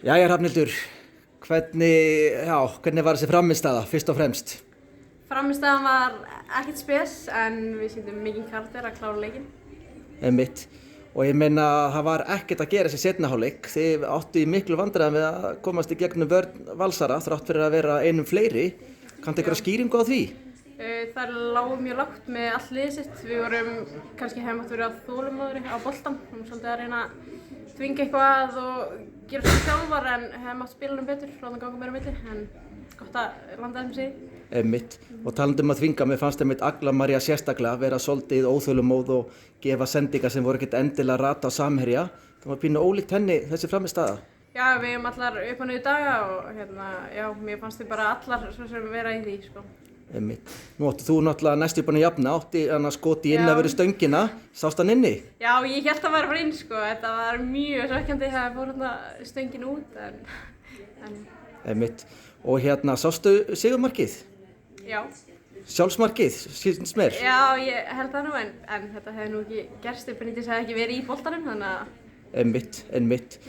Jæja Hrafnhildur, hvernig var þessi frammistaða fyrst og fremst? Frammistaðan var ekkert spes en við sýndum mikinn karakter að klára leikinn. Einmitt. Og ég meina það var ekkert að gera þessi seinni hálfleik. Þið áttu í miklu vandræðum við að komast í gegnum vörn Valsara þrátt fyrir að vera einum fleiri. Kanntu einhverja skýringu á því? Það lágu mjög lágt með allt liðið sitt. Við vorum kannski hefum átt að vera þolinmóðari á boltann. Við vorum svolítið að reyna að þvinga eitthvað að og gera svo sjálfar en hefum átt spilunum betur, láta ganga meira á milli. En gott að landa þeim sig. Einmitt. Og talandi að þvinga, mér fannst einmitt Agla María sérstaklega vera svolítið óþolinmóð og gefa sendingar sem voru ekkert endilega rata á samherja. Það var pínu ólíkt henni þessi frammistaða. Já, við hefum allar upp á niður daga og mér fannst þið bara allar svo sem vera í því, sko. Einmitt. Nú áttu þú náttúrulega næstu búin að jafna, átti hann að skoti inn að vera stöngina, sást hann inni? Já, ég hélt að vera frá inn, sko. Þetta var mjög svekkjandi þegar fór hérna stöngin út, en... Einmitt. Og sástu sigurmarkið? Já. Sjálfsmarkið, skilst mér? Já, ég held það nú, en þetta hefði nú ekki gerst ef Benítez hefði ekki verið í boltanum, þannig að... Einmitt.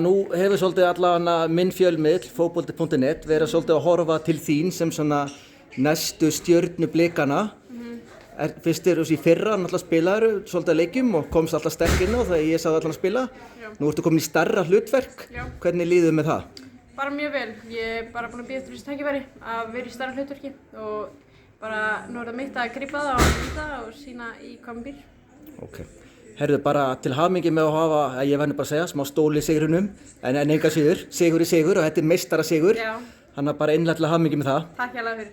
Nú hefur svolítið allavega minn fjölmiðl, fótbolti.net, verið svolítið að horfa til þín sem svona næstu stjörnu blikana. Fyrst í fyrra náttúrulega spilaður svolítið að leikjum og komst alltaf sterk inn á þegar ég sá allan að spila. Já. Nú ertu komin í stærra hlutverk. Já. Hvernig líður með það? Bara mjög vel. Ég er bara búin að bíða eftir þessu tækifæri að vera í stærra hlutverki og bara nú er það mitt að grípa það og nýta og sýna í hvað mér býr. Ok. Herðu, bara til hamingju með að hafa, ég verður bara að segja, smá stól í sigrunum, en enga síður, sigur í sigur og þetta er meistarasigur. Já. Þannig að bara einlega til hamingju með það. Takk hérlega fyrir.